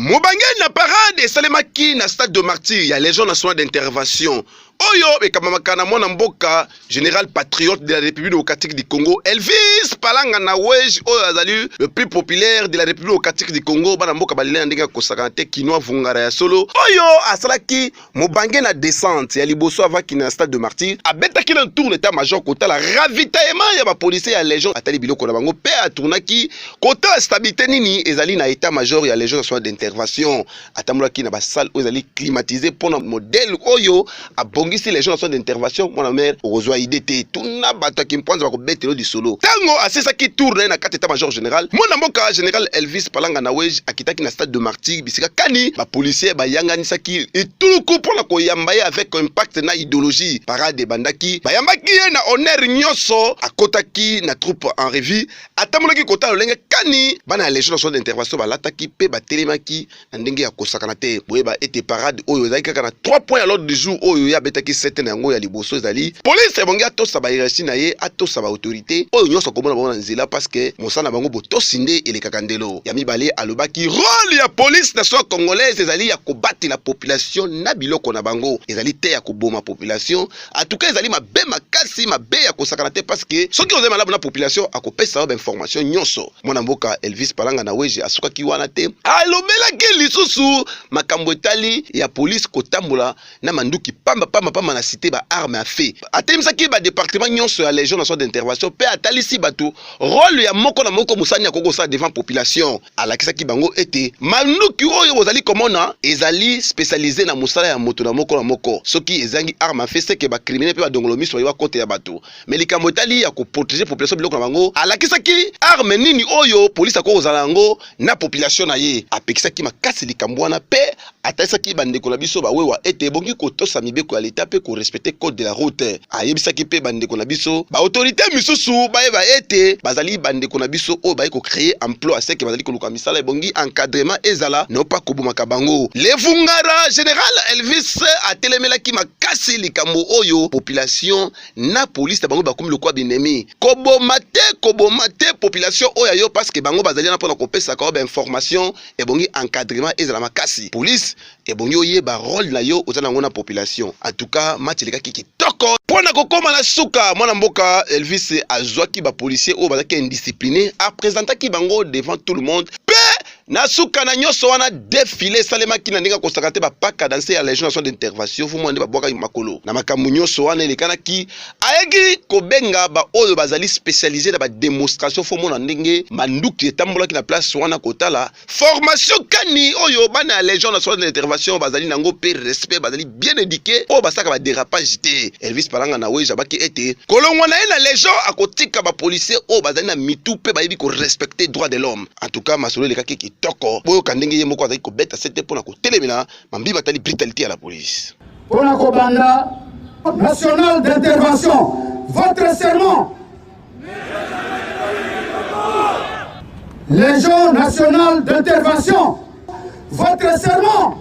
Mobange na parade salemaki na stade de Martyr, il y a les gens nationaux d'intervention. Oyo bekamakana mwana mboka général patriote de la République démocratique du Congo Elvis Palanga na Wej oyo azali le plus populaire de la République démocratique du Congo bana mboka balina ndenge kosaka te kinwa vungara ya solo oyo asalaki mobange na descente ya liboso avaki na stade de Martyr abetaki na tour l'état major kota la ravitaillement ya ba policier ya légion atali biloko na bango pe atournaki kota stabilité nini ezali na état major ya légion nationale d'intervention atamulaki na ba salle oyo ezali climatisé pour modèle oyo si les gens sont d'intervention, mon mère, Rosoa IDT, tout n'a pas qui me pense à bête du solo. Tango, c'est ça qui tourne dans la carte état-major général. Mon amoka général Elvis Palanga na Wej, akitaki na stade de Martyr, bisika kani, ba policier, ba yanga nisaki, et tout le coup pour la koyambaye avec un impact na idéologie. Parade de bandaki, ba yambaki na honneur nyoso, akotaki na troupe en revue, atamolaki kota lolenge kani, bana les gens sont d'intervention, ba lataki, pe ba telemaki, ndenge ya kosakanate, boye ba ete parade, oyo, zaki kaka na 3 points à l'ordre du jour, oyo ya betaki certaine yango ya liboso ezali police ebongi atosa ba hiérarchie na ye atosa ba autorité oyo nyonso komona bango na nzela parce que mosana bango botosinde elekaka ndelo ya mibale alobaki rôle ya police nationale congolaise ezali ya kobati la population na biloko na bango ezali te ya koboma population en tout cas ezali mabe makasi mabe ya kosakana te parce que soki ozali malamu na population akopesa ba information nyonso mwana mboka Elvis Palanga na Weje asukaki wana te alobelaki lisusu makambo etali ya police kotambola na manduki pamba na cité ba arme à feu atemisaki ba département nyonso ya légion nationale d'intervention pe atalisi bato rôle ya moko na moko musani akoko sa devant population alakisaki bango ete manduki oyo bozali komona ezali spécialisé na musala ya moto na moko soki ezangi arme à feu c'est que ba criminel pe ba dongolo miso ya côté ya bato mais likambo etali ya ko protéger population biloko na bango alakisaki arme nini oyo police akoko zala ngo na population na ye apekisaki makasi likambo wana pe atasaki bandeko na biso ba wewa ete bongi kotosa mibeko ya l'état pe ko respecter code de la route ayebisaki pe bandeko na biso ba autorité misusu baeba ete bazali bandeko na biso o ba ko créer emploi c'est que bazali ko luka misala bongi encadrement ezala no pas kobumaka bango levungara général Elvis atelemelaki makasi likambo oyo population na police ta bango bakomi lokwa binemi kobomate population oyo yo parce que bango bazali na pona kopesa ka ba information e bongi encadrement ezala makasi police e bongi oyeba rôle na yo ozana ngona population en tout cas match les gars qui toko pona kokoma na suka mwana mboka Elvis azwaki ba policier o bazaki indiscipliné a présentaki bango devant tout le monde pe na suka na nyoso wana défilé salema ki na ndinga kosakate ba paka danser ya légion nationale d'intervention fu mwande ba boka makolo na makambu nyoso wana elekana ki ayegi kobenga ba oyo bazali spécialisé na ba démonstration fu mona ndenge manduki etambola ki na place wana kotala formation kani oyo bana légion nationale d'intervention bazali nango pe respect bazali bien éduqué o basaka ba dérapage te Elvis Palanga na Weja baki ete kolongwa na ena légion akotika ba policier o bazali na mitu pe bayebi ko respecter droit de l'homme en tout cas masolo le kaki toko boyo kandenge ye moko azali ko beta sete pona ko telemela mambi batali brutalité à la police pona ko banda national d'intervention votre serment Légion nationale d'intervention votre serment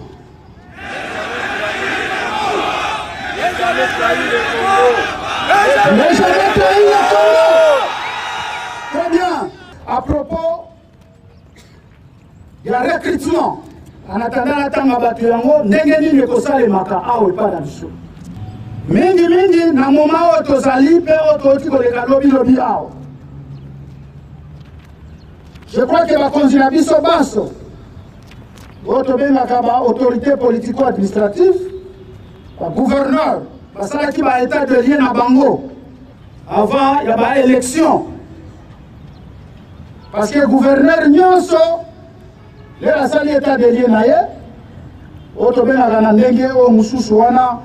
Très bien. À propos du recrutement, en attendant la tanga batu yango, ndenge nini ekosalemaka awe pa na biso. Mingi na moment oyo tozali pe oyo toti koleka lobi awa. Je crois que bakonzi na biso baso oyo tobengaka ba autorité politico-administrative ba gouverneur basalaki ba état de lien na bango avant ya ba élection parce que gouverneur nyonso le asali état de lien na ye otobengaka na ndenge oyo mosusu wana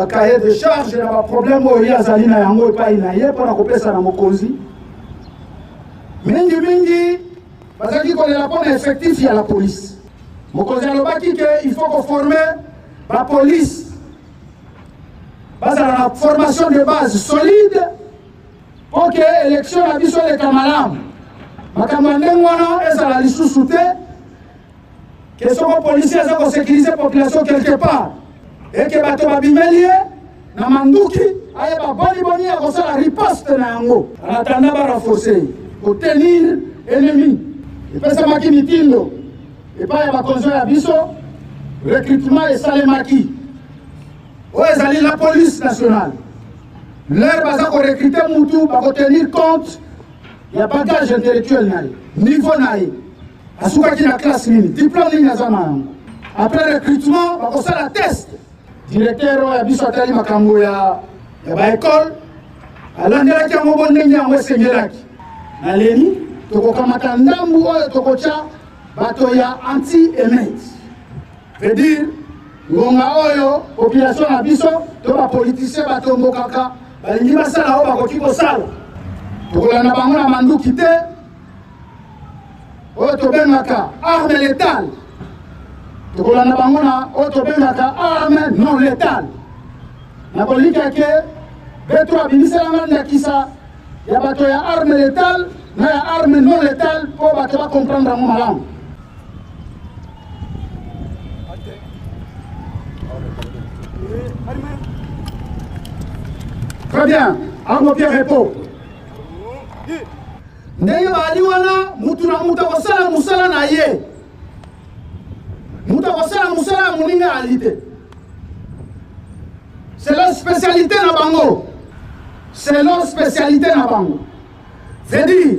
cahier de charge na ba problème oyo ye azali na yango epai na ye mpona kopesa na mokonzi mingi bazalaki kolela mpona effectif ya la police mokonzi alobaki ke il faut koformer ba police bazala na formation de base solide pour que élection na biso eleka malamu makambo ya ndenge wana ezala lisusu te ke soko policier aza kosécuriser population quelque part eke bato babimeli ye na manduki ayeba boni ya kosala riposte na yango en attendant barenforce kotenir ennemi epesamaki mitindo epai ya bakonzo ya biso recrutement esalemaki oyo ezali la police nationale lere baza korecrute mutu bakotenir compte ya bagage intellectuel na ye niveau na ye asukaki na classe nini diplôme nini aza na yango après recrutement bakosala test directeur oyo ya biso atali makambo ya baekole alandelaki yango bo ndenge yango esengelaki na leni tokokamata ndambu oyo tokotya bato ya anti-emet veut dire ngonga oyo population na biso to bapoliticien batombokaka balingi basala oyo bakoki kosala tokolanda bango na manduki te oyo tobengaka arme létale tokolanda bango na oyo tobengaka arme non létale nakolika ke beto abimiselanga ndakisa ya bato ya arme létale na ya arme non létale mpo bato bakomprendre yango malamu. Très bien, arme bien repos. Ndenge baali wana mutu na mutu akosala musala na ye mutu akosala musala ya moninga ali te. C'est leur spécialité na bango. C'est leur spécialité na bango. Veut dire,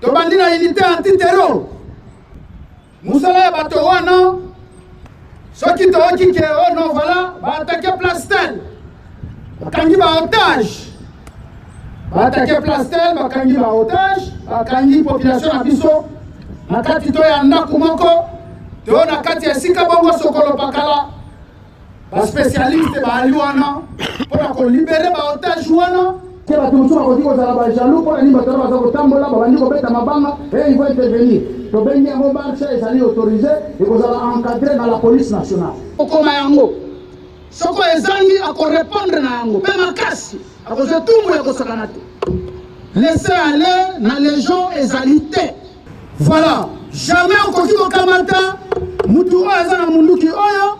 tobandi na unité anti-terror. Musala ya bato wana, soki toyoki ke oh non voilà, ba-attaquer place telle. Bakangi ba otage. Ba-attaquer place telle, bakangi ba otage, bakangi population na biso. Na kati to ya ndaku moko, to na kati ya sika bongo sokolo pakala. Ba spécialiste ba ali wana pour ko libérer ba otage wana. Que bato mosusu bakoki kozala bajaloux mpo na nini bato baza kotambola babandi kobeta mabanga il faut intervenir tobengi yango marche ezali autorisé ekozala encadré dans la police nationale okoma yango soko ezangi akorépondre na yango mpe makasi akozwa tumbu ya kosakana te laisser aller na légion ezali te voilà jamais okoki kokamata mutu oyo aza na munduki oyo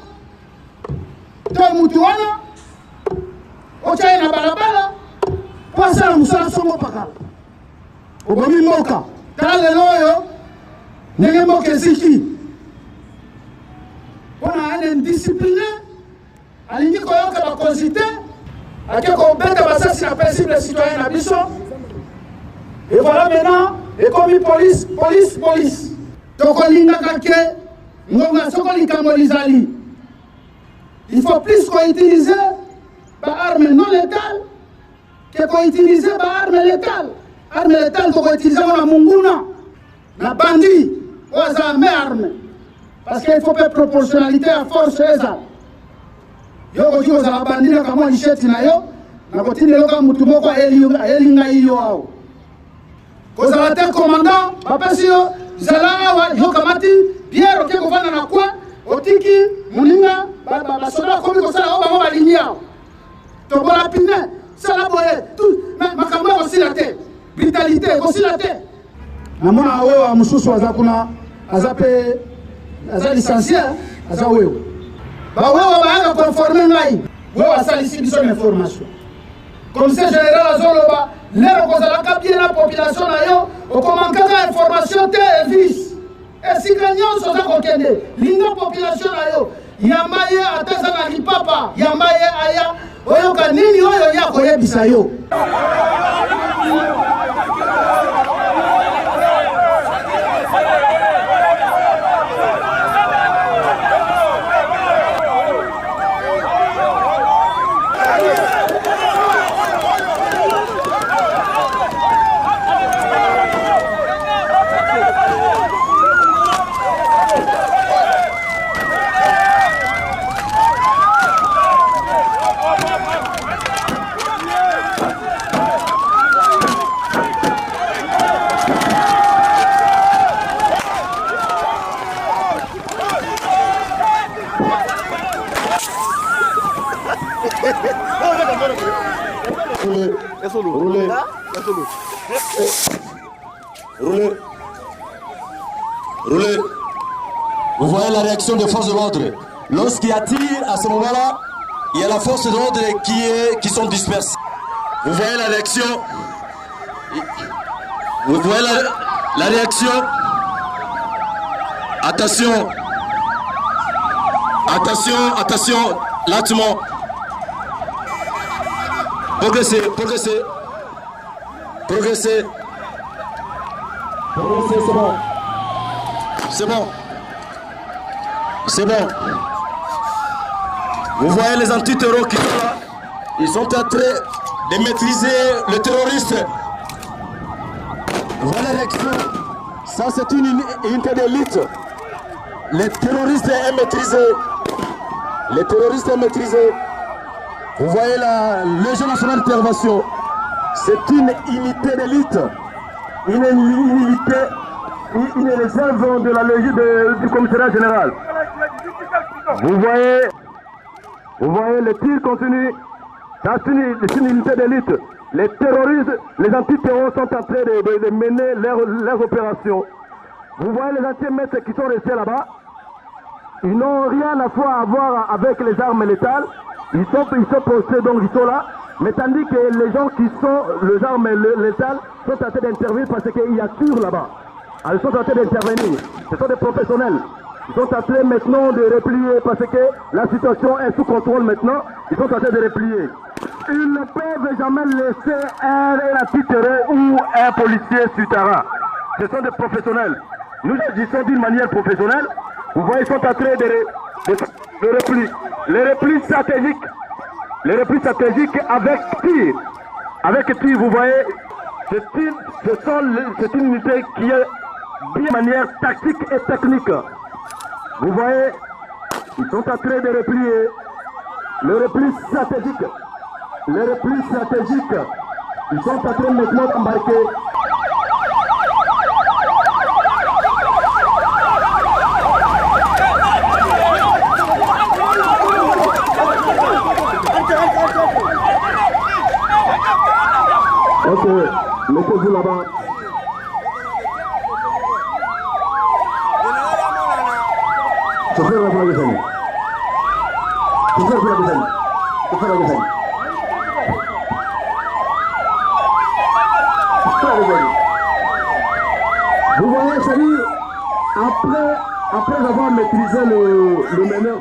to mutu wana otya ye na balabala pasala musala songo pakala obomi mboka tala lelo oyo ndenge mboka eziki mpona ane indiscipliné alingi koyoka bakonzi te ake kobeta basasi na principe citoyen na biso et voilà maintenant ekomi police tokolingaka ke ngonga soko likambo lizali il faut plus koutiliser baarme non létale que qu'on utilise arme létale. Arme létale qu'on utilise na munguna, na bandi, oza me arme. Parce qu'il faut faire proportionnalité à force eza. Yo koki oza bandi na kama isheti na yo, na kotinde loka mutu moko elinga iyo ao. Kozala te commandant, bapesi yo zala awa yo kamati Pierre oke kovanda na kwa, otiki muninga basoda komi kosala o bango balingi ao. Tobola pine. Sala boye tout makambo kosila te brutalité kosila te namona wewe wa mususu aza kuna aza pe aza licencié aza wewe ba wewe baanga conformer ngai wewe asalisi biso information commissaire général azoloba lero kozalaka bien la population na yo okomankaka information te evis esika nyonso oza kokende linga population na yo yamba ye ateza na lipapa yamba ye aya oyoka nini oyo ya koyebisa yo Roulez. Roulez. Roulez. Vous voyez la réaction des forces de l'ordre. Lorsqu'il y a tir, à ce moment-là, il y a la force de l'ordre qui sont dispersées. Vous voyez la réaction. Vous voyez la réaction. Attention. Attention, attention, lentement. Progressez, progressez. Progressez. Progressez, c'est bon. C'est bon. C'est bon. Vous voyez les antiterroristes qui sont là. Ils sont en train de maîtriser le terroriste. Voilà l'action. Ça, c'est une unité d'élite. Les terroristes est maîtrisé. Les terroristes est maîtrisé. Vous voyez la Légion nationale d'intervention. C'est une unité d'élite. Une réserve de la Légion du commissariat général. Vous voyez le tir continu. C'est une unité d'élite. Les terroristes, les antiterroristes sont en train de mener leurs opérations. Vous voyez les anti-maîtres qui sont restés là-bas. Ils n'ont rien à voir avec les armes létales. Ils sont postés, donc ils sont là. Mais tandis que les gens qui sont les armes létales sont en train d'intervenir parce qu'il y a tir là-bas. Alors, ils sont en train d'intervenir. Ce sont des professionnels. Ils sont en train maintenant de replier parce que la situation est sous contrôle maintenant. Ils sont en train de replier. Ils ne peuvent jamais laisser un antiterroriste ou un policier sur terrain. Ce sont des professionnels. Nous agissons d'une manière professionnelle. Vous voyez, ils sont en train de repli. Les replis stratégiques. Les replis stratégiques avec tir. Avec tir, vous voyez, c'est une unité qui est de manière tactique et technique. Vous voyez, ils sont en train de replier. Le repli stratégique. Les replis stratégiques. Ils sont en train maintenant d'embarquer. Ok, mettez-vous là-bas. Chauffeur la Guisani. Chauffeur la Guisani. Chauffeur la Guisani. Vous voyez, c'est-à-dire, après avoir maîtrisé le meneur,